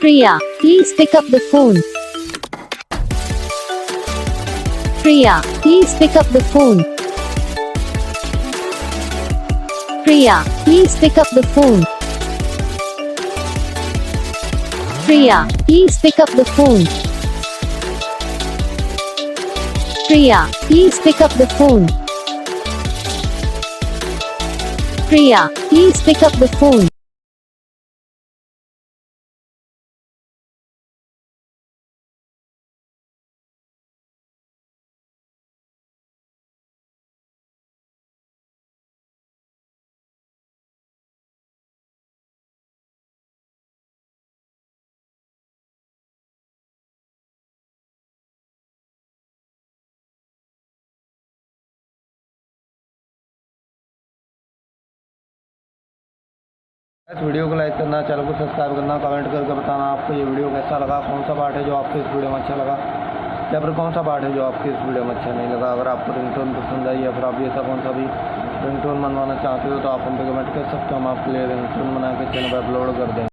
Priya, please pick up the phone. Priya, please pick up the phone. Priya, please pick up the phone. Priya, please pick up the phone. Priya, please pick up the phone. Priya, please pick up the phone. इस video को like करना, channel को subscribe करना, comment करके बताना आपको ये video कैसा लगा, कौन सा पार्ट है जो आपको इस वीडियो में अच्छा लगा या फिर कौन सा पार्ट है जो आपको इस वीडियो में अच्छा नहीं लगा। अगर आपको रिंगटोन पसंद आई या फिर आप ऐसा कौन सा भी रिंगटोन बनवाना चाहते हो तो आप हम पे कमेंट कर सकते हो, हम आपके लिए रिंगटोन बना के चैनल पर अपलोड कर देंगे।